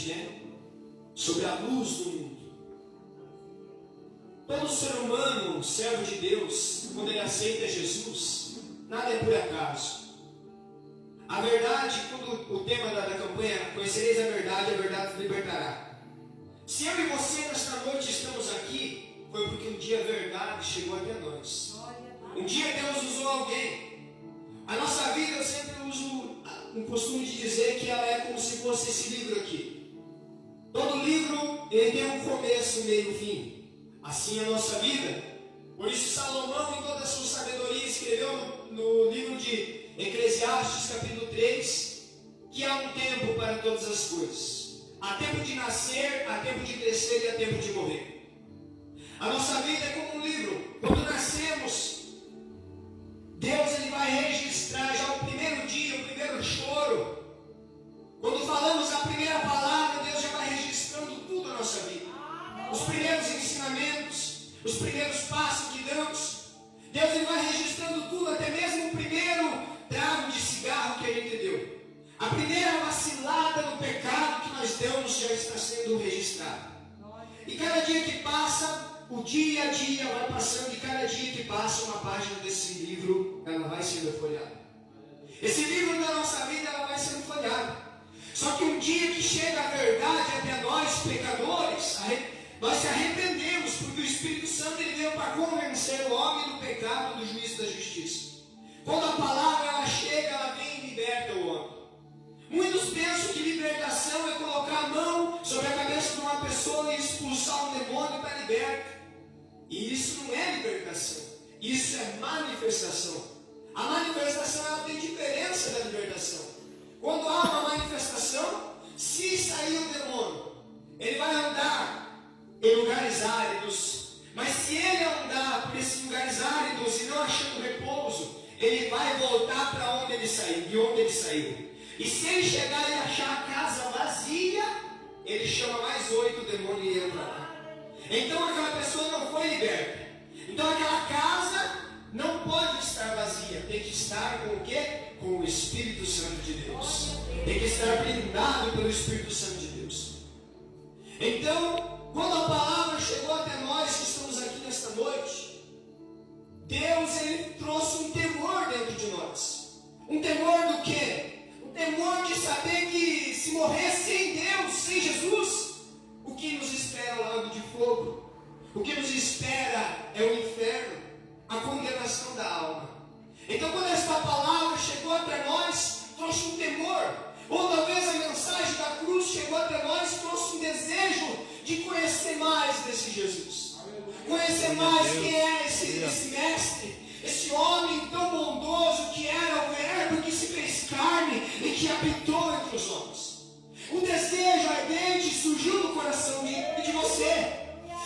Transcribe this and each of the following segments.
brilhante, né? Sobre a luz do mundo. Todo ser humano, servo de Deus, quando ele aceita Jesus, nada é por acaso. A verdade, quando o tema da campanha, conhecereis a verdade vos libertará. Se eu e você nesta noite estamos aqui, foi porque um dia a verdade chegou até nós. Um dia Deus usou alguém. A nossa vida, eu sempre uso um costume de dizer que ela é como se fosse esse livro aqui. Todo livro, ele tem um começo, meio e fim. Assim é a nossa vida. Por isso Salomão, em toda a sua sabedoria, escreveu no livro de Eclesiastes, capítulo 3, que há um tempo para todas as coisas. Há tempo de nascer, há tempo de crescer e há tempo de morrer. A nossa vida é como um livro. Quando nascemos, Deus ele vai registrar já o primeiro dia, o primeiro choro. Quando falamos a primeira palavra, Deus já vai registrando tudo na nossa vida. Os primeiros ensinamentos, os primeiros passos que damos. Deus ele vai registrando tudo, até mesmo o primeiro trago de cigarro que a gente deu. A primeira vacilada no pecado que nós damos já está sendo registrada. E cada dia que passa, o dia a dia vai passando, e cada dia que passa, uma página desse livro, ela vai sendo folheada. Esse livro da nossa vida, ela vai sendo folheada. Só que um dia que chega a verdade até nós, pecadores, nós se arrependemos, porque o Espírito Santo ele veio para convencer o homem do pecado, do juízo e da justiça. Quando a palavra ela chega, ela vem e liberta o homem. Muitos pensam que libertação é colocar a mão sobre a cabeça de uma pessoa e expulsar um demônio para libertar. E isso não é libertação, isso é manifestação. A manifestação ela tem diferença da libertação. Quando há uma manifestação, se sair o demônio, ele vai andar em lugares áridos. Mas se ele andar por esses lugares áridos e não achando repouso, ele vai voltar para onde ele saiu, de onde ele saiu. E se ele chegar e achar a casa vazia, ele chama mais 8 demônios e entra lá. Então aquela pessoa não foi liberta. Então aquela casa não pode estar vazia. Tem que estar com o quê? Com o Espírito Santo de Deus. Tem que estar blindado pelo Espírito Santo de Deus. Então, quando a palavra chegou até nós que estamos aqui nesta noite, Deus ele trouxe um temor dentro de nós. Um temor do quê? Um temor de saber que se morrer sem Deus, sem Jesus, o que nos espera é o lago de fogo. O que nos espera é o inferno, a condenação da alma. Então quando esta palavra chegou até nós, trouxe um temor. Ou talvez a mensagem da cruz chegou até nós, trouxe um desejo de conhecer mais desse Jesus. Conhecer mais quem é esse mestre, esse homem tão bondoso que era o verbo que se fez carne e que habitou entre os homens. Um desejo ardente surgiu no coração de você.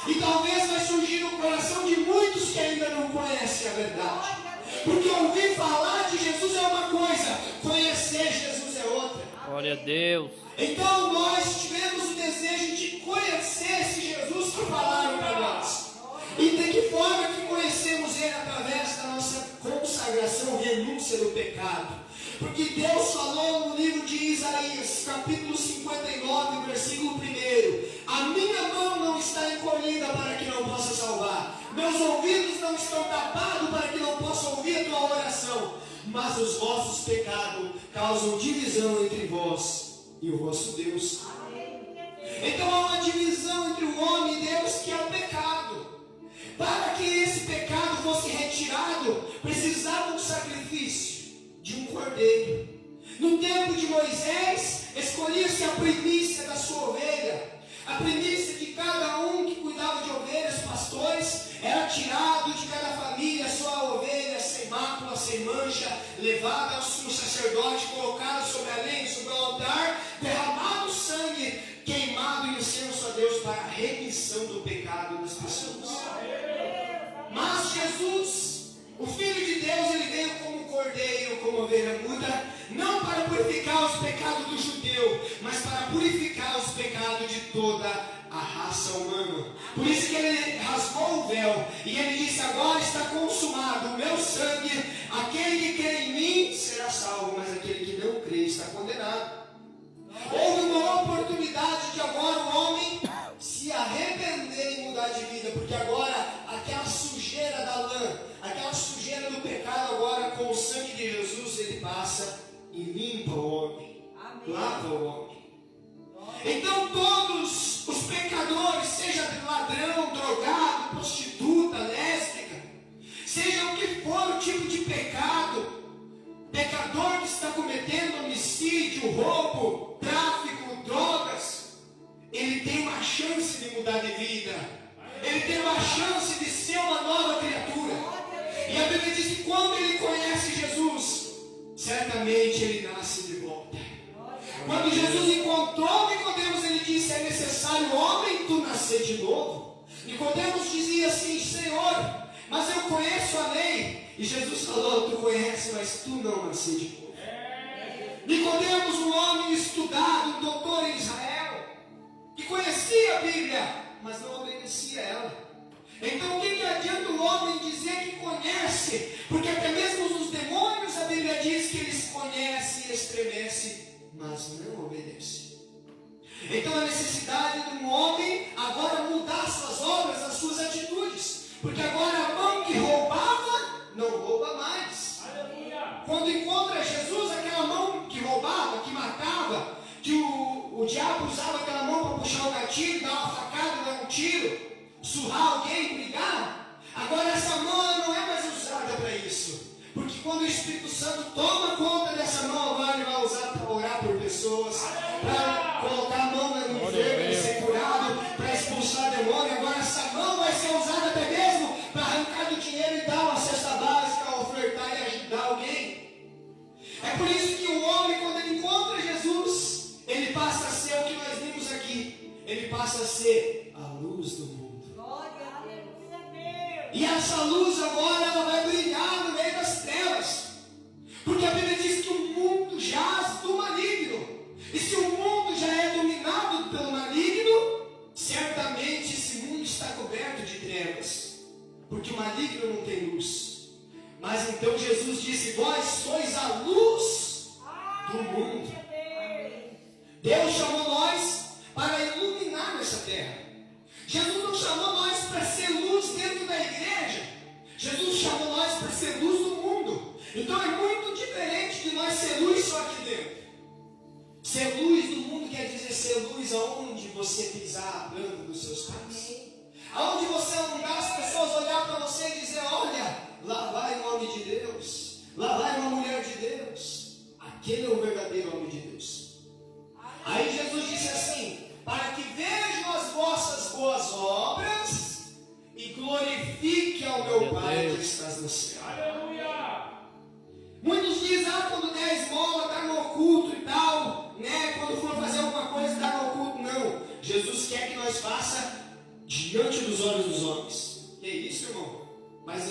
E talvez vai surgir no coração de muitos que ainda não conhecem a verdade. Porque ouvir falar de Jesus é uma coisa, conhecer Jesus é outra. Glória a Deus. Então nós tivemos o desejo de conhecer esse Jesus que falaram para nós. E de que forma que conhecemos Ele? Através da nossa consagração, renúncia do pecado. Porque Deus falou no livro de Isaías, capítulo 59, versículo 1: a minha mão não está encolhida para que não possa salvar, meus ouvidos não estão tapados para que não possa ouvir a tua oração, mas os vossos pecados causam divisão entre vós e o vosso Deus. Então há uma divisão entre o homem e Deus, que é o pecado. Para que esse pecado fosse retirado, precisava um sacrifício de um cordeiro. No tempo de Moisés, escolhia-se a primícia da sua ovelha. A primícia de cada um que cuidava de ovelhas, pastores, era tirado de cada família a sua ovelha sem mácula, sem mancha, levada ao sumo sacerdote, colocado sobre a lenha, sobre o altar, derramado sangue, queimado em incenso a Deus para a remissão do pecado das pessoas. Mas Jesus, o Filho de Deus, ele veio como cordeiro, como ovelha muda, não para purificar os pecados do judeu, mas para purificar os pecados de toda a raça humana. Por isso que ele rasgou o véu e ele disse: agora está consumado o meu sangue, aquele que crê em mim será salvo, mas aquele que não crê está condenado. Houve uma oportunidade Então todos os pecadores, seja ladrão, drogado, prostituta, lésbica, seja o que for o tipo de pecado, pecador que está cometendo homicídio, roubo, tráfico, drogas, ele tem uma chance de mudar de vida, ele tem uma chance de ser uma nova criatura. E a Bíblia diz que quando ele conhece Jesus, certamente ele nasce de volta. Quando Jesus encontrou Nicodemos, ele disse: é necessário, homem, tu nascer de novo. Nicodemos dizia assim: Senhor, mas eu conheço a lei. E Jesus falou: tu conheces, mas tu não nasceu de novo. Nicodemos, um homem estudado, um doutor em Israel, que conhecia a Bíblia, mas não obedecia a ela. Então o que adianta o homem dizer que conhece? Porque até mesmo os demônios, a Bíblia diz que eles conhecem e estremecem, mas não obedecem. Então a necessidade de um homem agora mudar suas obras, as suas atitudes, porque agora a mão que roubava não rouba mais. Aleluia. Quando encontra Jesus, aquela mão que roubava, que matava, que o diabo usava aquela mão para puxar o gatilho, dar uma facada, dar um tiro, surrar alguém, brigar, agora essa mão não é mais usada para isso, porque quando o Espírito Santo toma conta dessa mão, agora ele vai usar para orar por pessoas, para colocar a mão no enfermo e ser curado, para expulsar demônio. Agora essa mão vai ser usada até mesmo para arrancar do dinheiro e dar uma cesta básica, ofertar e ajudar alguém. É por isso que o homem, quando ele encontra Jesus, ele passa a ser o que nós vimos aqui, ele passa a ser a luz do mundo. E essa luz agora ela vai brilhar no meio das trevas, porque a Bíblia diz que o mundo jaz do maligno, e se o mundo já é dominado pelo maligno, certamente esse mundo está coberto de trevas, porque o maligno não tem luz. Mas então Jesus disse: vós sois a luz do mundo. Deus chamou nós para iluminar nessa terra. Jesus não chamou nós para ser luz dentro da igreja. Jesus chamou nós para ser luz do mundo. Então é muito diferente de nós ser luz só aqui dentro. Ser luz do mundo quer dizer ser luz aonde você pisar a planta dos seus pés. Aonde você andar, as pessoas olhar para você e dizer: olha, lá vai o homem de Deus, lá vai uma mulher de Deus. Aquele é o verdadeiro homem de Deus. Aí Jesus disse assim: para que vejam as vossas boas obras e glorifique ao meu Pai que estás no céu. Aleluia! Muitos dizem: quando der a esmola, dá no oculto e tal, né? Quando for fazer alguma coisa, dá no oculto. Não, Jesus quer que nós faça diante dos olhos dos homens. Que é isso, irmão? Mas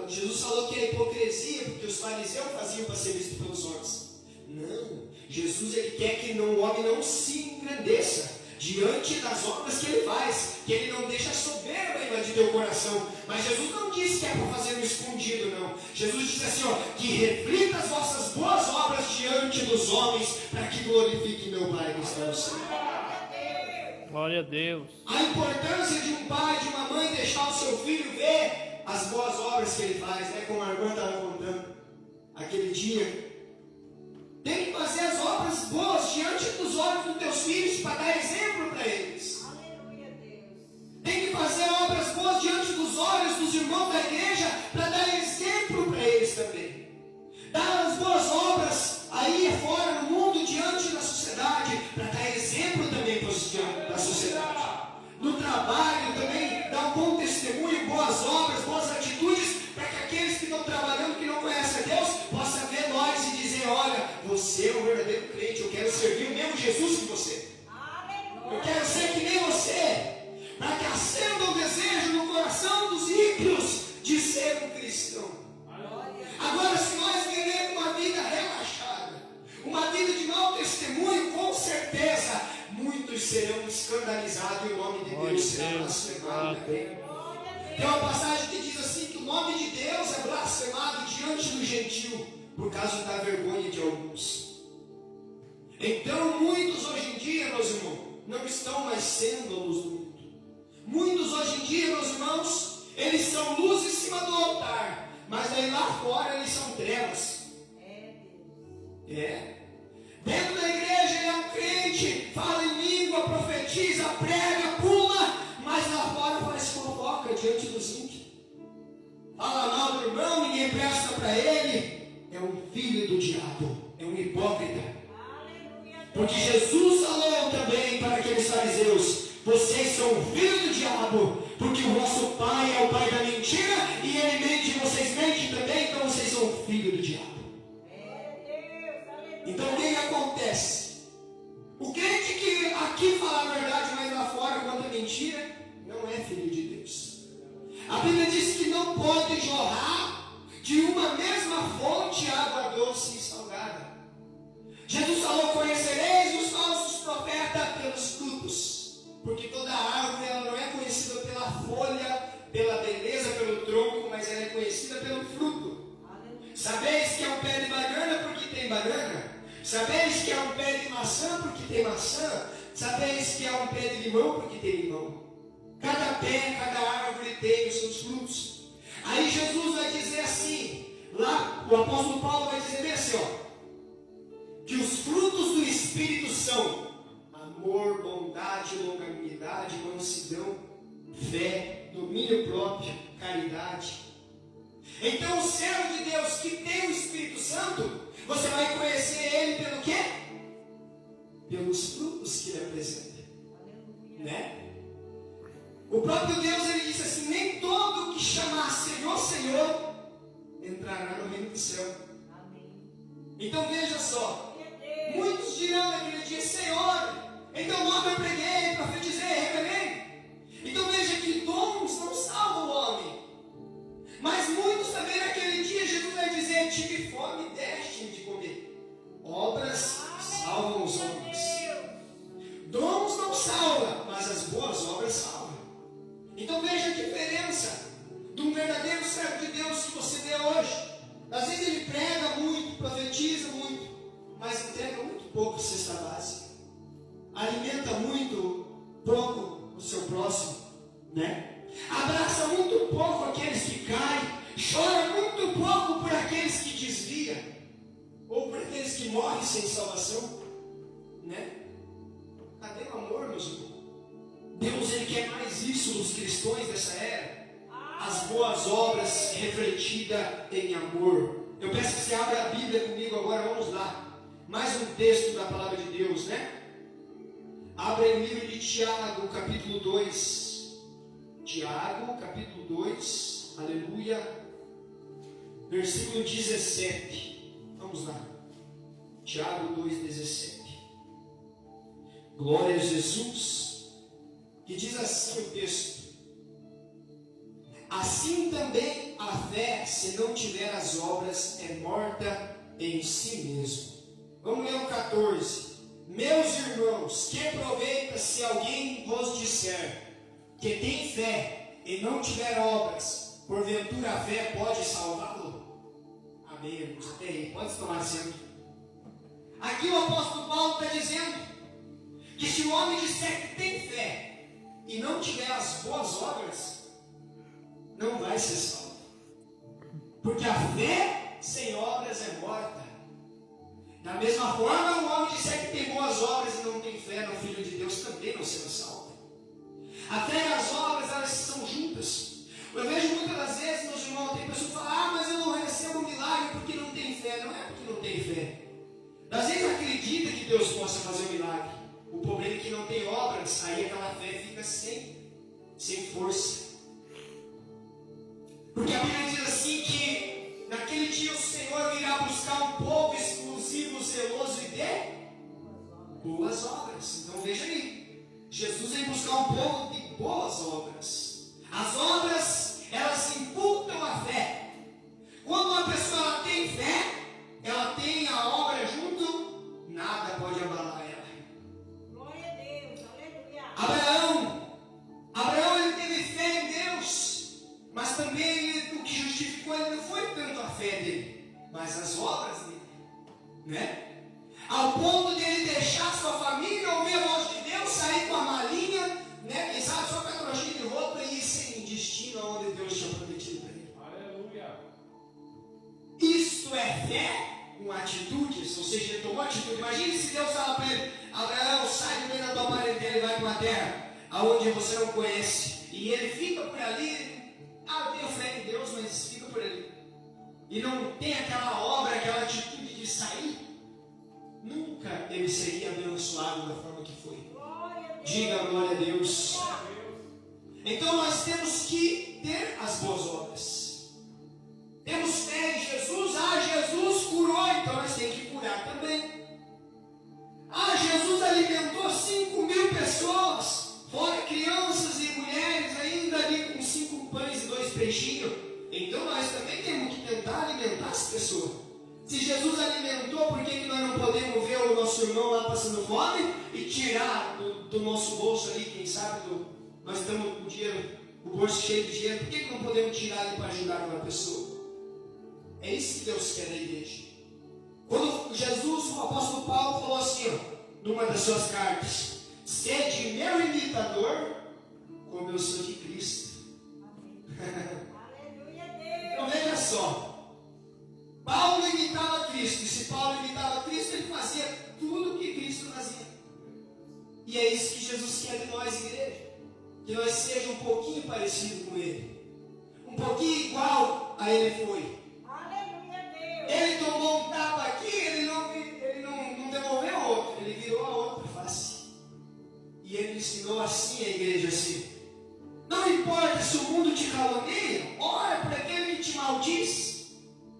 Jesus falou que é hipocrisia, porque os fariseus faziam para ser visto pelos homens. Não, Jesus ele quer que o homem não se engrandeça diante das obras que ele faz, que ele não deixa a soberba invadir teu coração. Mas Jesus não disse que é para fazer no escondido, não. Jesus disse assim: que reflita as vossas boas obras diante dos homens, para que glorifique meu Pai que está no céu. Glória a Deus. A importância de um pai, de uma mãe deixar o seu filho ver as boas obras que ele faz, né? Como a irmã estava contando aquele dia. Tem que fazer as obras boas diante dos olhos dos teus filhos para dar exemplo para eles. Aleluia, Deus. Tem que fazer obras boas diante dos olhos dos irmãos da igreja para dar exemplo para eles também. Dar as boas obras aí fora no mundo, diante da sociedade, para dar exemplo também para a sociedade. No trabalho também, dar um bom testemunho, boas obras, boas atitudes, para que aqueles que estão trabalhando, que não conhecem a Deus, possam ver nós e dizer: olha, você é um verdadeiro crente, eu quero servir o mesmo Jesus que você. Eu quero ser que nem você, para que acenda o desejo no coração dos ímpios de ser um cristão. Agora, se nós vivemos uma vida relaxada, uma vida de mau testemunho, com certeza muitos serão escandalizados e o nome de Deus será blasfemado. Tem uma passagem que diz assim: que o nome de Deus é blasfemado diante do gentio por causa da vergonha de alguns. Então muitos hoje em dia, meus irmãos, não estão mais sendo a luz do mundo. Muitos hoje em dia, meus irmãos, eles são luz em cima do altar, mas aí lá fora eles são trevas. Dentro da igreja ele é um crente, fala em língua, profetiza, prega, pula, mas lá fora faz fofoca diante dos ímpios. Fala mal do irmão, ninguém presta para ele. É um filho do diabo, é um hipócrita. Porque Jesus falou também para aqueles fariseus: vocês são filhos do diabo, porque o vosso pai é o pai da mentira, e ele mente, vocês mentem também, então vocês são filhos do diabo. Então o que acontece? O crente que aqui fala a verdade, mas lá fora conta mentira, não é filho de Deus. A Bíblia diz que não pode jorrar de uma mesma fonte água doce e salgada. Jesus falou: conhecereis os falsos profetas pelos frutos, porque toda árvore ela não é conhecida pela folha, pela beleza, pelo tronco, mas ela é conhecida pelo fruto. Sabeis que é um pé de banana porque tem banana? Sabeis que é um pé de maçã porque tem maçã? Sabeis que é um pé de limão porque tem limão? Cada pé, cada árvore tem os seus frutos. Aí Jesus vai dizer assim, lá o apóstolo Paulo vai dizer assim, que os frutos do Espírito são amor, bondade, longanimidade, mansidão, fé, domínio próprio, caridade. Então o servo de Deus que tem o Espírito Santo, você vai conhecer ele pelo quê? Pelos frutos que ele apresenta. Né? O próprio Deus, ele disse assim: nem todo que chamar Senhor, Senhor, entrará no reino do céu. Então veja só, muitos dirão naquele dia: Senhor, em teu nome eu preguei, profetizei, revelei. Então veja que dons não salvam o homem. Mas muitos também naquele dia, Jesus vai dizer: tive fome e deste-me de comer. Obras salvam os homens. Dons não salvam, mas as boas obras salvam. Então veja a diferença de um verdadeiro servo de Deus que você vê hoje. Às vezes ele prega muito, profetiza muito, mas entrega muito pouco cesta básica. Alimenta muito pouco o seu próximo, né? Abraça muito pouco aqueles que caem, chora muito pouco por aqueles que desviam, ou por aqueles que morrem sem salvação, né? Cadê o amor, meus irmãos? Deus, ele quer mais isso nos cristãos dessa era. As boas obras refletidas em amor. Eu peço que você abra a Bíblia comigo agora, vamos lá. Mais um texto da palavra de Deus, né? Abra o livro de Tiago, capítulo 2. Tiago, capítulo 2, aleluia. Versículo 17. Vamos lá. Tiago 2,17. Glória a Jesus. Que diz assim o texto: assim também a fé, se não tiver as obras, é morta em si mesmo. Vamos ler o 14. Meus irmãos, que aproveita se alguém vos disser que tem fé e não tiver obras, porventura a fé pode salvá-lo? Amém, irmãos, até aí, pode tomar assento. Aqui o apóstolo Paulo está dizendo que se o homem disser que tem fé e não tiver as boas obras, não vai ser salvo. Porque a fé sem obras é morta. Da mesma forma, o homem disser que tem boas obras e não tem fé no Filho de Deus também não será salvo. A fé e as obras, elas são juntas. Eu vejo muitas das vezes, meus irmãos, tem pessoas que falam: mas eu não recebo um milagre porque não tem fé. Não é porque não tem fé. Às vezes acredita que Deus possa fazer um milagre. O problema é que não tem obras, aí aquela fé fica sem força. Porque a Bíblia diz assim que naquele dia o Senhor irá buscar um povo exclusivo, zeloso e de boas obras. Então veja aí, Jesus vem buscar um povo de boas obras. As obras, elas imputam a fé. Quando uma pessoa ela tem fé, ela tem a obra junto, nada pode abalar ela. Glória a Deus, aleluia. Abraão ele teve fé em Deus, mas também o que justificou ele não foi tanto a fé dele, mas as obras dele, né? Ao ponto de ele deixar sua família, ouvir a voz de Deus, sair com a malinha, né? Quem sabe só com a trouxinha de roupa e ir sem destino aonde Deus tinha prometido para ele. Aleluia. Isso é fé com atitudes, ou seja, ele tomou atitude. Imagine se Deus fala para ele: Abraão, sai do meio da tua parentela e vai para uma terra aonde você não conhece, e ele fica por ali, eu tenho fé em Deus, mas fica por ali, e não tem aquela obra, aquela atitude de sair, nunca ele seria abençoado da forma que foi. Diga glória a Deus. Então nós temos que ter as boas obras. Temos fé em Jesus. Jesus curou, então nós temos que curar também. Jesus alimentou 5.000 pessoas, fora crianças e mulheres, ainda ali com 5 pães e 2 peixinhos. Então nós também temos que tentar alimentar as pessoas. Se Jesus alimentou, por que nós não podemos ver o nosso irmão lá passando fome e tirar do nosso bolso ali, quem sabe, nós estamos com o dinheiro, o bolso cheio de dinheiro, por que não podemos tirar ele para ajudar uma pessoa? É isso que Deus quer da igreja. Quando Jesus, o apóstolo Paulo, falou assim, numa das suas cartas: sede meu imitador, como eu sou de Cristo. Então veja só, Paulo imitava Cristo, e se Paulo imitava Cristo, ele fazia tudo o que Cristo fazia. E é isso que Jesus quer de nós, igreja, que nós sejamos um pouquinho parecidos com Ele, um pouquinho igual a Ele foi. Ele tomou um tapa aqui, ele não devolveu outro, ele virou a outra face. E ele ensinou assim a igreja, assim: não importa se o mundo te caluniia, ora por aquele que te maldiz.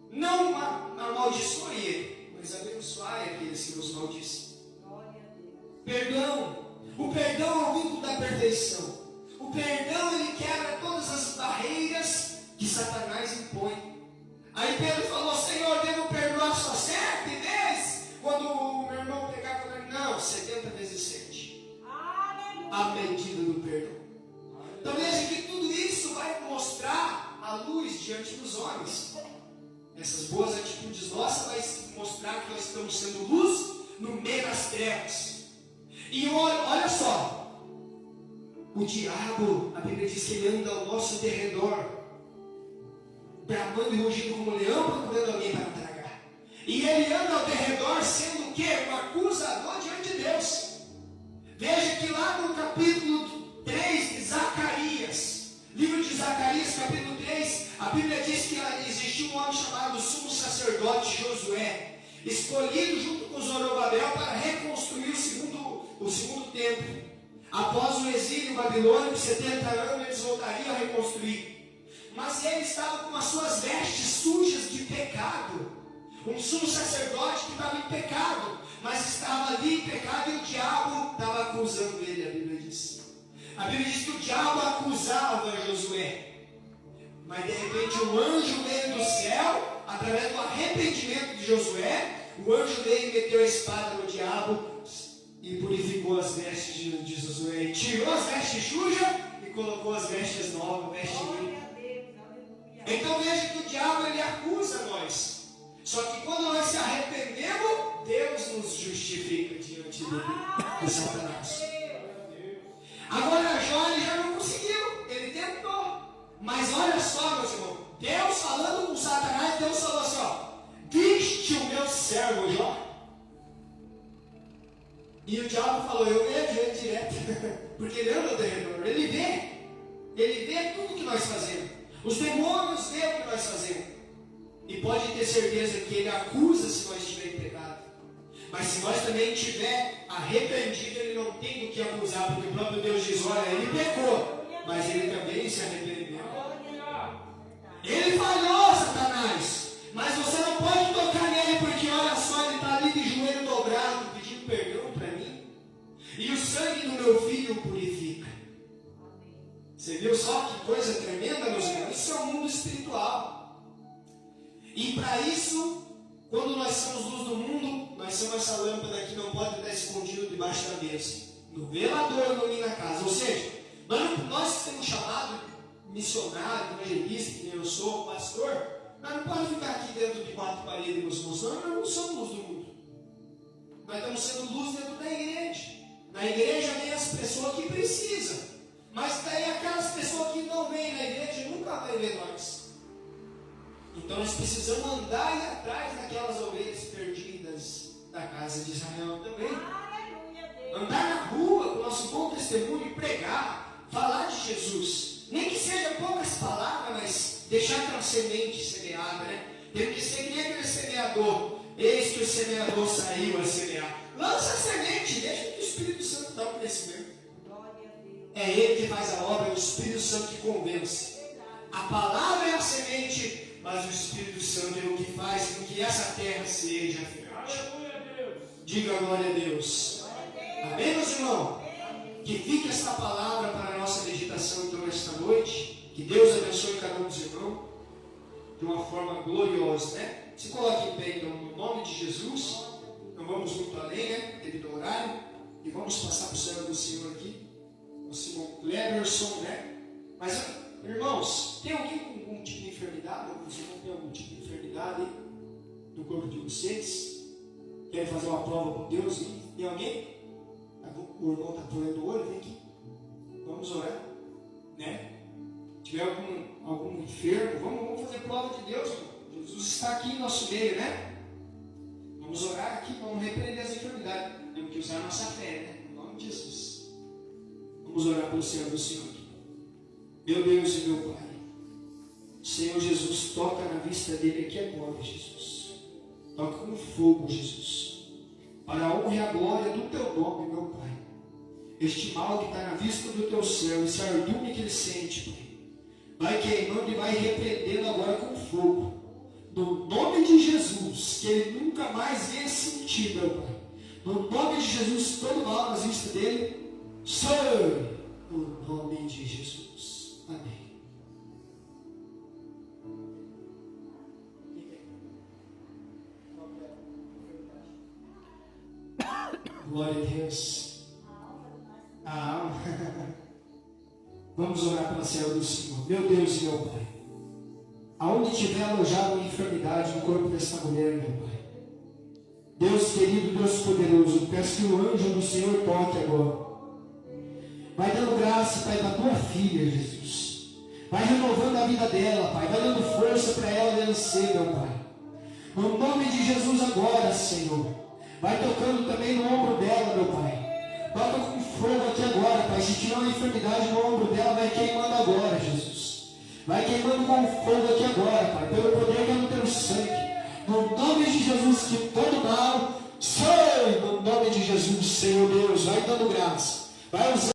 Não amaldiçoe ele, mas abençoai aqueles que nos maldizem. Perdão. O perdão é o vínculo da perfeição. O perdão, ele quebra todas as barreiras que Satanás impõe. Aí Pedro falou: Senhor, devo perdoar só 7 vezes? Quando o meu irmão pegar, falou: não, 70 vezes 7. A medida do perdão. Então veja que tudo isso vai mostrar a luz diante dos homens. Essas boas atitudes nossas vai mostrar que nós estamos sendo luz no meio das trevas. E olha só, o diabo, a Bíblia diz que ele anda ao nosso derredor, bramando e rugindo como um leão, procurando alguém para tragar. E ele anda ao derredor sendo o quê? Um acusador diante de Deus. Veja que lá no capítulo 3 de Zacarias, livro de Zacarias, capítulo 3, a Bíblia diz que existiu um homem chamado sumo sacerdote Josué, escolhido junto com Zorobabel para reconstruir o segundo templo. Após o exílio babilônico, 70 anos, eles voltariam a reconstruir. Mas ele estava com as suas vestes sujas de pecado. Um sumo sacerdote que estava em pecado, mas estava ali em pecado, e o diabo estava acusando ele, a Bíblia diz. A Bíblia diz que o diabo acusava Josué. Mas de repente um anjo veio do céu, através do arrependimento de Josué, o anjo veio e meteu a espada no diabo e purificou as vestes de Josué. E tirou as vestes sujas e colocou as vestes novas, vestes limpas. Então veja que o diabo, ele acusa nós. Só que quando nós se arrependemos, Deus nos justifica diante de Satanás. Agora Jó, ele já não conseguiu, ele tentou. Mas olha só, meus irmãos, Deus falando com Satanás, Deus falou assim: viste o meu servo Jó? E o diabo falou: eu vejo ele direto, porque ele anda ao derredor, ele vê tudo que nós fazemos. Os demônios veem o que nós fazemos. E pode ter certeza que ele acusa se nós estivermos em pecado. Mas se nós também estiver arrependido, ele não tem do que acusar, porque o próprio Deus diz: olha, ele pecou, mas ele também se arrependeu. Ele falhou, Satanás, mas você não pode tocar nele, porque olha só, ele está ali de joelho dobrado, pedindo perdão para mim. E o sangue do meu filho o purifica. Você viu só que coisa tremenda, meus irmãos? Isso é um mundo espiritual. E para isso, quando nós somos luz do mundo, nós somos essa lâmpada que não pode estar escondida debaixo da mesa, no velador, no meio da casa. Ou seja, nós que temos chamado missionário, evangelista, que nem eu sou, pastor, nós não podemos ficar aqui dentro de 4 paredes, meus irmãos. Nós não somos luz do mundo. Nós estamos sendo luz dentro da igreja. Na igreja vem as pessoas que precisam. Mas daí aquelas pessoas que não vêm na igreja nunca vai ver nós. Então nós precisamos andar e ir atrás daquelas ovelhas perdidas da casa de Israel também. Andar na rua com o nosso bom testemunho. falar de Jesus. Nem que seja poucas palavras, mas deixar aquela semente semeada, né? Temos que ser que nem aquele semeador. Eis que o semeador saiu a semear. Lança a semente, deixa que o Espírito Santo dá o crescimento. É Ele que faz a obra, é o Espírito Santo que convence. A palavra é a semente, mas o Espírito Santo é o que faz com que essa terra seja fértil. Diga glória a Deus. Amém, meus irmãos? Que fique esta palavra para a nossa meditação então esta noite. Que Deus abençoe cada um dos irmãos de uma forma gloriosa, né? Se coloque em pé então no nome de Jesus. Não vamos muito além, né? Devido ao horário. E vamos passar para o servo do Senhor aqui. O Simão Cleverson, né? Mas, irmãos, tem alguém com algum tipo de enfermidade? Alguns irmãos têm algum tipo de enfermidade aí no corpo de vocês? Querem fazer uma prova com Deus? Tem alguém? O irmão está doendo o olho? Vem aqui. Vamos orar, né? Se tiver algum enfermo, vamos fazer prova de Deus, irmão. Jesus está aqui em nosso meio, né? Vamos orar aqui, vamos repreender as enfermidades. Temos que usar a nossa fé, né? Em nome de Jesus. Vamos orar pelo Senhor do Senhor aqui. Meu Deus e meu Pai, Senhor Jesus, toca na vista dele aqui agora, Jesus. Toca com fogo, Jesus. Para a honra e a glória do teu nome, meu Pai. Este mal que está na vista do teu céu, esse ardume que ele sente, Pai, vai queimando e vai repreendendo agora com fogo. No nome de Jesus, que ele nunca mais venha sentir, meu Pai. No nome de Jesus, todo mal nas vistas dele, sai. No nome de Jesus. Amém. Glória a Deus. A alma. Vamos orar pela serva do Senhor. Meu Deus e meu Pai, aonde tiver alojado uma enfermidade no corpo desta mulher, meu Pai, Deus querido, Deus poderoso, peço que o anjo do Senhor toque agora. Vai dando graça, Pai, da tua filha, Jesus. Vai renovando a vida dela, Pai. Vai dando força para ela vencer, meu Pai. No nome de Jesus agora, Senhor. Vai tocando também no ombro dela, meu Pai. Toca com fogo aqui agora, Pai. Se tiver uma enfermidade no ombro dela, vai queimando agora, Jesus. Vai queimando com fogo aqui agora, Pai. Pelo poder que é no teu sangue. No nome de Jesus, que todo mal sai. No nome de Jesus, Senhor Deus. Vai dando graça. Vai usando.